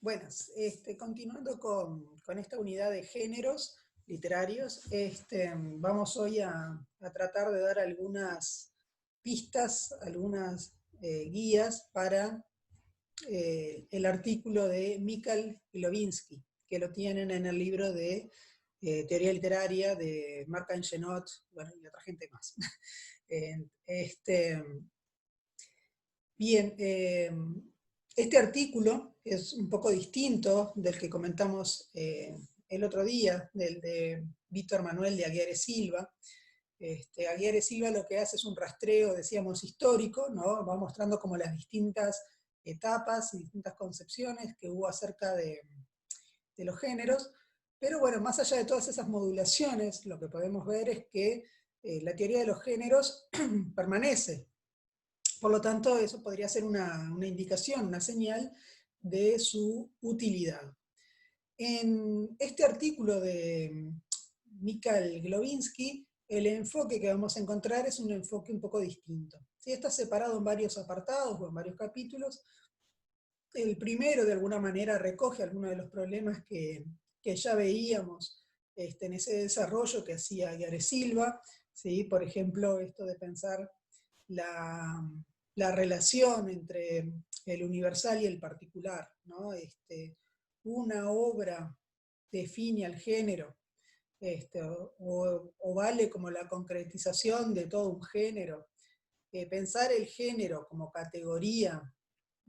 Buenas, continuando con esta unidad de géneros literarios, vamos hoy a tratar de dar algunas pistas, algunas guías para el artículo de Mikhail Glowinski, que lo tienen en el libro de Teoría Literaria de Marc Genot, bueno, y otra gente más. Eh, este, Bien, este artículo es un poco distinto del que comentamos el otro día, del de Víctor Manuel de Aguiar Silva. Aguiar Silva lo que hace es un rastreo, decíamos, histórico, ¿no? Va mostrando como las distintas etapas y distintas concepciones que hubo acerca de los géneros, pero bueno, más allá de todas esas modulaciones, lo que podemos ver es que la teoría de los géneros permanece. Por lo tanto, eso podría ser una indicación, una señal de su utilidad. En este artículo de Mikhail Glowinski, el enfoque que vamos a encontrar es un enfoque un poco distinto. ¿Sí? Está separado en varios apartados o en varios capítulos. El primero, de alguna manera, recoge algunos de los problemas que ya veíamos en ese desarrollo que hacía Aguiar Silva, ¿sí? Por ejemplo, esto de pensar la relación entre el universal y el particular, ¿no? Una obra define al género, o vale como la concretización de todo un género. Pensar el género como categoría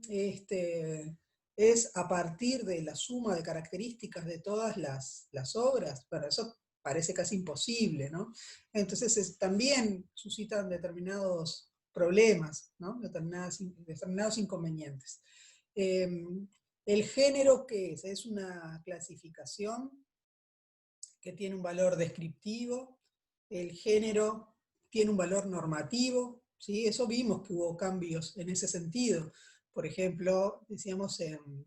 es a partir de la suma de características de todas las obras. Bueno, eso parece casi imposible, ¿no? Entonces también suscitan determinados problemas, ¿no? Determinados inconvenientes. El género, ¿qué es? Es una clasificación que tiene un valor descriptivo, el género tiene un valor normativo, ¿sí? Eso vimos que hubo cambios en ese sentido. Por ejemplo, decíamos en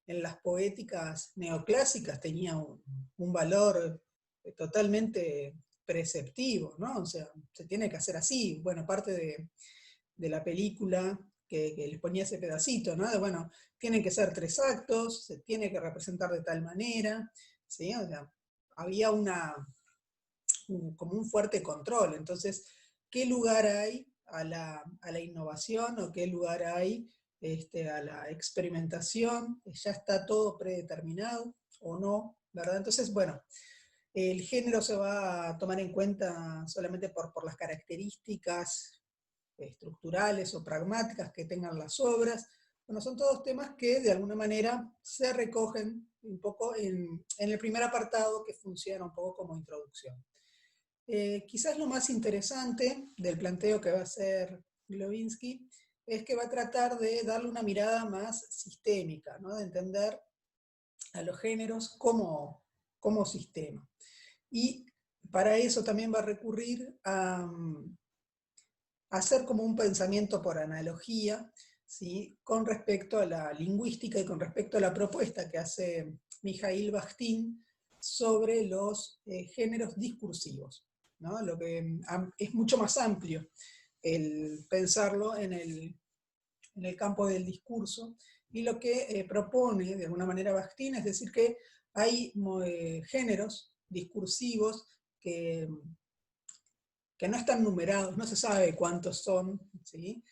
las poéticas neoclásicas tenía un valor totalmente preceptivo, ¿no? O sea, se tiene que hacer así. Bueno, parte de la película que les ponía ese pedacito, ¿no? De, bueno, tienen que ser 3 actos, se tiene que representar de tal manera, ¿sí? O sea, había como un fuerte control. Entonces, ¿qué lugar hay a la innovación o qué lugar hay a la experimentación? ¿Ya está todo predeterminado o no? ¿Verdad? Entonces, bueno, el género se va a tomar en cuenta solamente por las características estructurales o pragmáticas que tengan las obras. Bueno, son todos temas que de alguna manera se recogen un poco en el primer apartado, que funciona un poco como introducción. Quizás lo más interesante del planteo que va a hacer Glowinski es que va a tratar de darle una mirada más sistémica, ¿no? De entender a los géneros como sistema. Y para eso también va a recurrir a hacer como un pensamiento por analogía, ¿sí? Con respecto a la lingüística y con respecto a la propuesta que hace Mijaíl Bakhtin sobre los géneros discursivos, ¿no? Lo que es mucho más amplio el pensarlo en el campo del discurso, y lo que propone de alguna manera Bakhtin es decir que hay géneros discursivos que no están numerados, no se sabe cuántos son, ¿sí?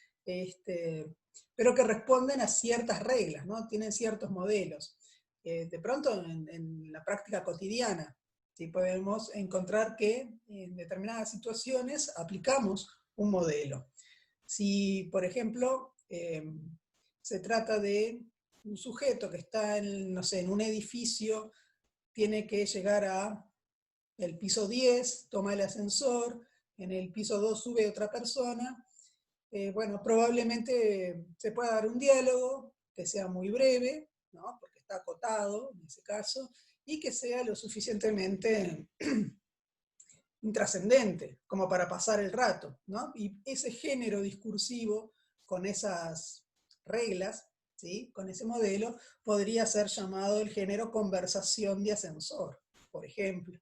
Pero que responden a ciertas reglas, ¿no? Tienen ciertos modelos. De pronto en la práctica cotidiana, ¿sí? Podemos encontrar que en determinadas situaciones aplicamos un modelo. Si, por ejemplo, se trata de un sujeto que está no sé, en un edificio, tiene que llegar a el piso 10, toma el ascensor, en el piso 2 sube otra persona, bueno, probablemente se pueda dar un diálogo que sea muy breve, ¿no? Porque está acotado en ese caso, y que sea lo suficientemente intrascendente como para pasar el rato, ¿no? Y ese género discursivo con esas reglas, ¿sí? Con ese modelo, podría ser llamado el género conversación de ascensor, por ejemplo.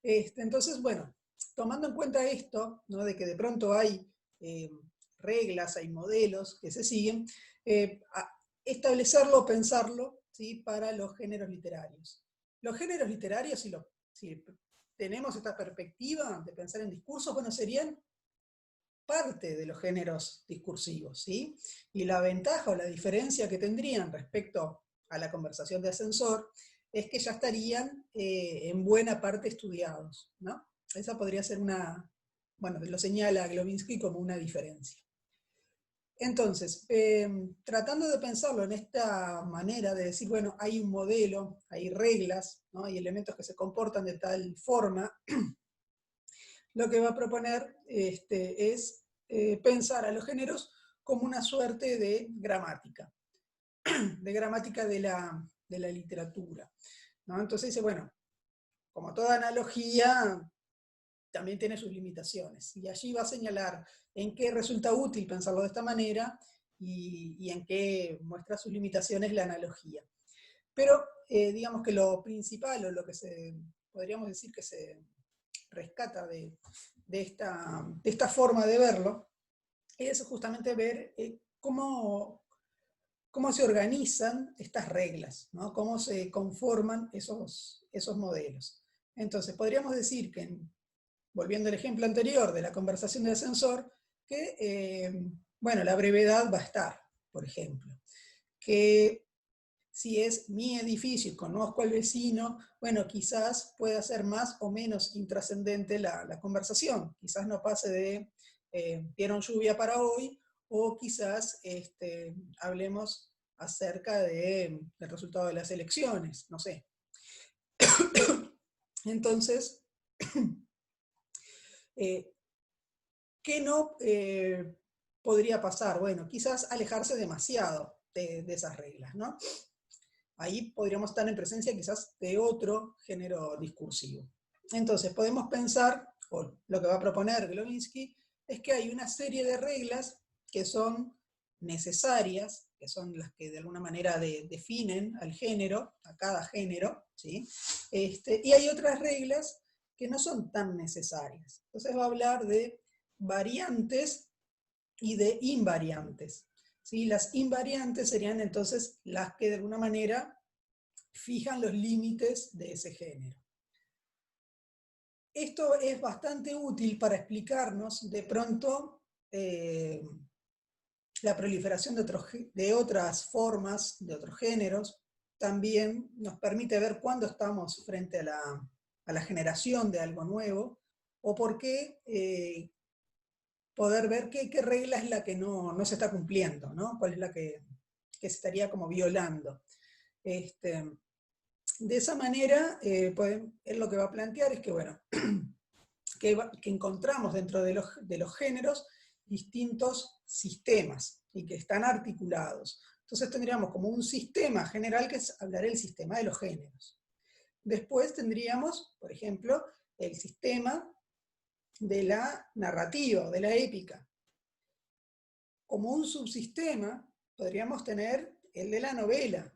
Entonces, bueno, tomando en cuenta esto, ¿no? De que de pronto hay reglas, hay modelos que se siguen, establecerlo, pensarlo, ¿sí?, para los géneros literarios. Los géneros literarios, si tenemos esta perspectiva de pensar en discursos, bueno, serían parte de los géneros discursivos, ¿sí? Y la ventaja o la diferencia que tendrían respecto a la conversación de ascensor es que ya estarían en buena parte estudiados, ¿no? Esa podría ser una, bueno, lo señala Glowinski como una diferencia. Entonces, tratando de pensarlo en esta manera de decir, bueno, hay un modelo, hay reglas, ¿no?, hay elementos que se comportan de tal forma, lo que va a proponer es pensar a los géneros como una suerte de gramática de la literatura, ¿no? Entonces dice, bueno, como toda analogía, también tiene sus limitaciones, y allí va a señalar en qué resulta útil pensarlo de esta manera y en qué muestra sus limitaciones la analogía. Pero digamos que lo principal, o lo que podríamos decir que se rescata de esta forma de verlo, es justamente ver cómo se organizan estas reglas, ¿no?, cómo se conforman esos modelos. Entonces, podríamos decir que, volviendo al ejemplo anterior de la conversación de ascensor, que, bueno, la brevedad va a estar, por ejemplo, que si es mi edificio y conozco al vecino, bueno, quizás pueda ser más o menos intrascendente la conversación. Quizás no pase de ¿vieron lluvia para hoy? O quizás hablemos acerca del resultado de las elecciones, no sé. Entonces, ¿qué no podría pasar? Bueno, quizás alejarse demasiado de esas reglas, ¿no? Ahí podríamos estar en presencia quizás de otro género discursivo. Entonces podemos pensar, o lo que va a proponer Glowinski, es que hay una serie de reglas que son necesarias, que son las que de alguna manera definen al género, a cada género, ¿sí? Y hay otras reglas que no son tan necesarias. Entonces va a hablar de variantes y de invariantes, ¿sí? Las invariantes serían entonces las que de alguna manera fijan los límites de ese género. Esto es bastante útil para explicarnos de pronto la proliferación de otras formas, de otros géneros. También nos permite ver cuándo estamos frente a la generación de algo nuevo, o por qué poder ver qué regla es la que no se está cumpliendo, ¿no? Cuál es la que se estaría como violando. De esa manera, él lo que va a plantear es que, bueno, que encontramos dentro de los géneros distintos sistemas y que están articulados. Entonces tendríamos como un sistema general que hablaré del sistema de los géneros. Después tendríamos, por ejemplo, el sistema de la narrativa, de la épica. Como un subsistema podríamos tener el de la novela,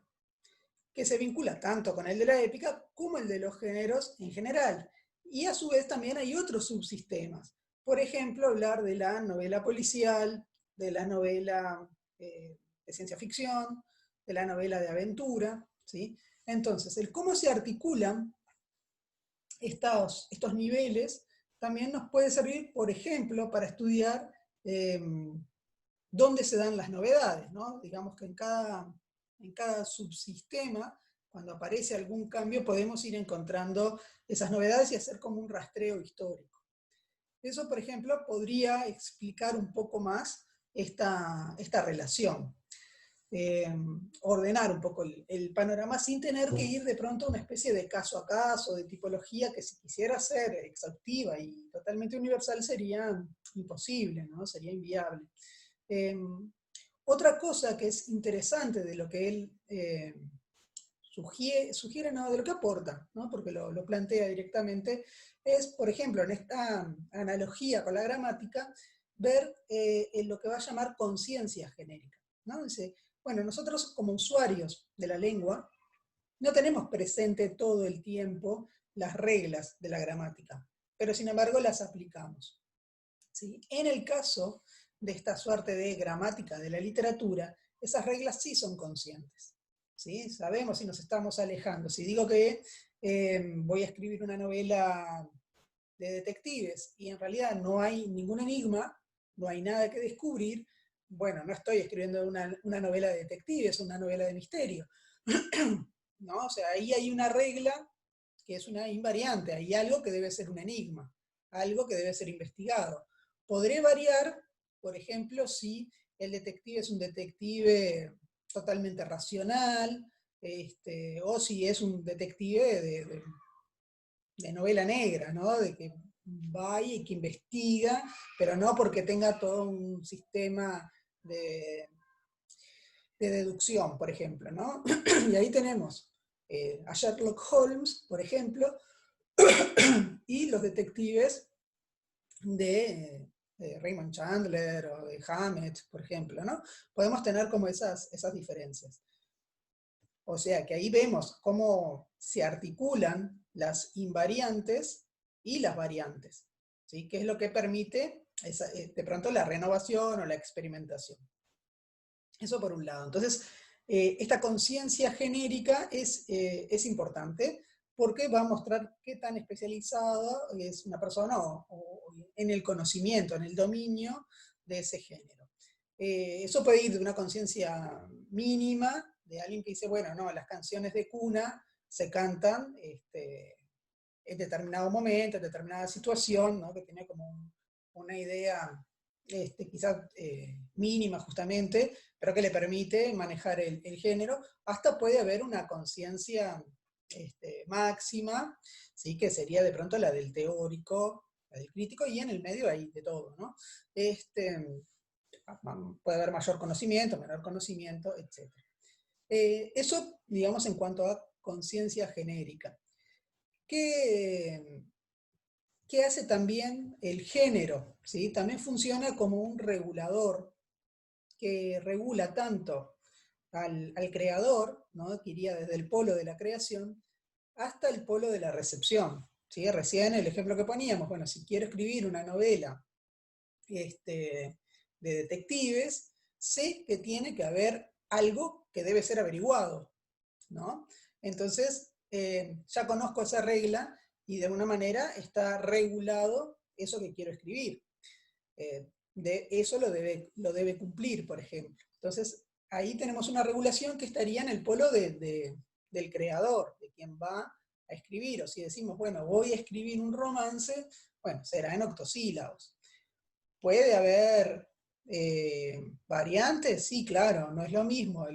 que se vincula tanto con el de la épica como el de los géneros en general. Y a su vez también hay otros subsistemas. Por ejemplo, hablar de la novela policial, de la novela de ciencia ficción, de la novela de aventura, ¿sí? Entonces, el cómo se articulan estos niveles también nos puede servir, por ejemplo, para estudiar dónde se dan las novedades, ¿no? Digamos que en cada subsistema, cuando aparece algún cambio, podemos ir encontrando esas novedades y hacer como un rastreo histórico. Eso, por ejemplo, podría explicar un poco más esta relación. Ordenar un poco el panorama sin tener que ir de pronto a una especie de caso a caso, de tipología que si quisiera ser exhaustiva y totalmente universal sería imposible, ¿no? Sería inviable. Otra cosa que es interesante de lo que él sugiere, no, de lo que aporta, ¿no? Porque lo plantea directamente, es, por ejemplo, en esta analogía con la gramática, ver en lo que va a llamar conciencia genérica, ¿no? Dice, bueno, nosotros como usuarios de la lengua no tenemos presente todo el tiempo las reglas de la gramática, pero sin embargo las aplicamos, ¿sí? En el caso de esta suerte de gramática de la literatura, esas reglas sí son conscientes, ¿sí? Sabemos si nos estamos alejando. Si digo que voy a escribir una novela de detectives y en realidad no hay ningún enigma, no hay nada que descubrir, bueno, no estoy escribiendo una novela de detectives, una novela de misterio. ¿No? O sea, ahí hay una regla que es una invariante, hay algo que debe ser un enigma, algo que debe ser investigado. Podré variar, por ejemplo, si el detective es un detective totalmente racional, o si es un detective de novela negra, ¿no? De que va y que investiga, pero no porque tenga todo un sistema de deducción, por ejemplo, ¿no? Y ahí tenemos a Sherlock Holmes, por ejemplo, y los detectives de Raymond Chandler o de Hammett, por ejemplo, ¿no? Podemos tener como esas diferencias. O sea que ahí vemos cómo se articulan las invariantes y las variantes, ¿sí? Que es lo que permite de pronto la renovación o la experimentación. Eso por un lado. Entonces, esta conciencia genérica es importante porque va a mostrar qué tan especializada es una persona en el conocimiento, en el dominio de ese género. Eso puede ir de una conciencia mínima, de alguien que dice, bueno, no, las canciones de cuna se cantan en determinado momento, en determinada situación, ¿no? Que tiene como una idea quizás mínima justamente, pero que le permite manejar el género, hasta puede haber una conciencia máxima, ¿sí? Que sería de pronto la del teórico, la del crítico, y en el medio hay de todo, ¿no? Puede haber mayor conocimiento, menor conocimiento, etc. Eso, digamos, en cuanto a conciencia genérica. ¿Qué hace también el género? ¿Sí? También funciona como un regulador que regula tanto al creador, ¿no? Que iría desde el polo de la creación hasta el polo de la recepción. ¿Sí? Recién el ejemplo que poníamos, bueno, si quiero escribir una novela de detectives, sé que tiene que haber algo que debe ser averiguado, ¿no? Entonces, ya conozco esa regla y de alguna manera está regulado eso que quiero escribir. De eso lo debe cumplir, por ejemplo. Entonces, ahí tenemos una regulación que estaría en el polo del creador, de quien va a escribir. O si decimos, bueno, voy a escribir un romance, bueno, será en octosílabos. ¿Puede haber variantes? Sí, claro, no es lo mismo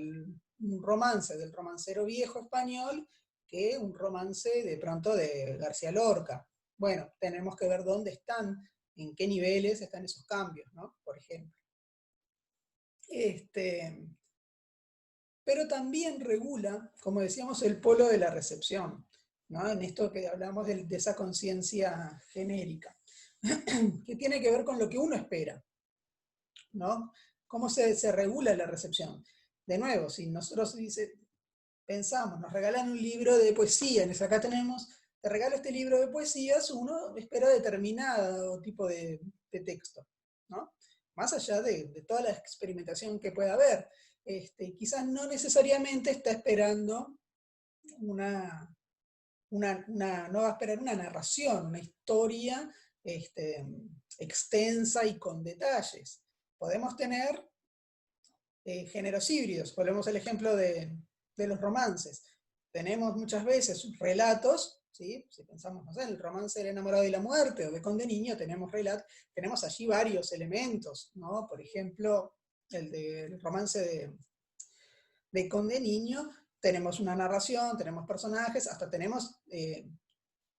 un romance del romancero viejo español que un romance de pronto de García Lorca. Bueno, tenemos que ver dónde están, en qué niveles están esos cambios, ¿no? Por ejemplo. Pero también regula, como decíamos, el polo de la recepción, ¿no? En esto que hablamos de esa conciencia genérica, que tiene que ver con lo que uno espera, ¿no? ¿Cómo se regula la recepción? De nuevo, si nosotros pensamos, nos regalan un libro de poesía, acá tenemos, te regalo este libro de poesías, uno espera determinado tipo de texto, ¿no? Más allá de toda la experimentación que pueda haber. Quizás no necesariamente está esperando no va a esperar una narración, una historia extensa y con detalles. Podemos tener géneros híbridos. Volvemos al ejemplo de los romances. Tenemos muchas veces relatos, ¿sí? Si pensamos, no sé, en el romance del enamorado y la muerte o de Conde Niño, tenemos allí varios elementos, ¿no? Por ejemplo, el romance de Conde Niño, tenemos una narración, tenemos personajes, hasta tenemos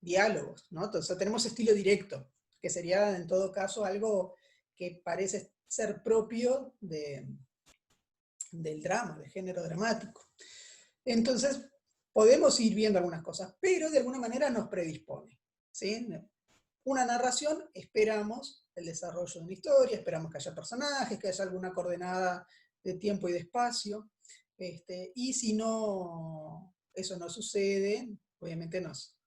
diálogos, ¿no? Entonces tenemos estilo directo, que sería en todo caso algo que parece ser propio del drama, del género dramático. Entonces, podemos ir viendo algunas cosas, pero de alguna manera nos predispone, ¿sí? Una narración, esperamos el desarrollo de una historia, esperamos que haya personajes, que haya alguna coordenada de tiempo y de espacio, y si no, eso no sucede, obviamente nos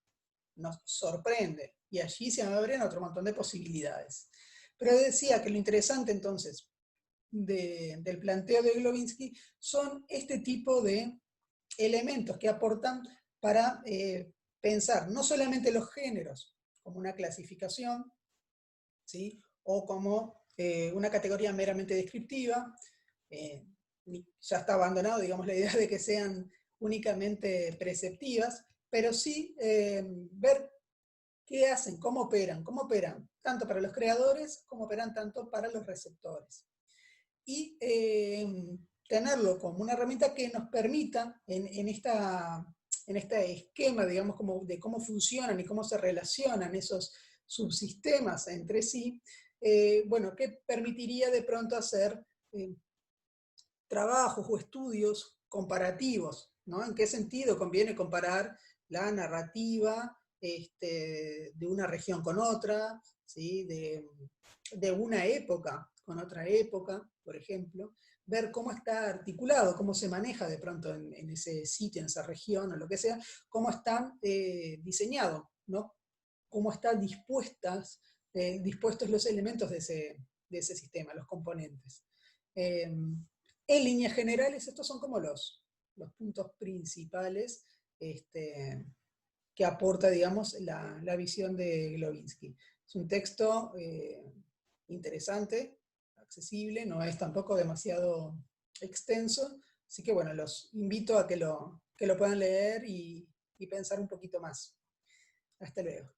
sorprende, y allí se abren otro montón de posibilidades. Pero decía que lo interesante entonces del planteo de Glowinski son este tipo de elementos que aportan para pensar no solamente los géneros como una clasificación, ¿sí? O como una categoría meramente descriptiva, ya está abandonado, digamos, la idea de que sean únicamente preceptivas, pero sí ver qué hacen, cómo operan tanto para los creadores como operan tanto para los receptores. Y tenerlo como una herramienta que nos permita en este esquema, digamos, como de cómo funcionan y cómo se relacionan esos subsistemas entre sí, bueno, que permitiría de pronto hacer trabajos o estudios comparativos, ¿no? ¿En qué sentido conviene comparar la narrativa de una región con otra, ¿sí? de una época con otra época, por ejemplo, ver cómo está articulado, cómo se maneja de pronto en ese sitio, en esa región o lo que sea, cómo están diseñados, ¿no? Cómo están dispuestos los elementos de ese sistema, los componentes. En líneas generales, estos son como los puntos principales que aporta, digamos, la visión de Glowinski. Es un texto interesante, accesible, no es tampoco demasiado extenso, así que bueno, los invito a que lo puedan leer y pensar un poquito más. Hasta luego.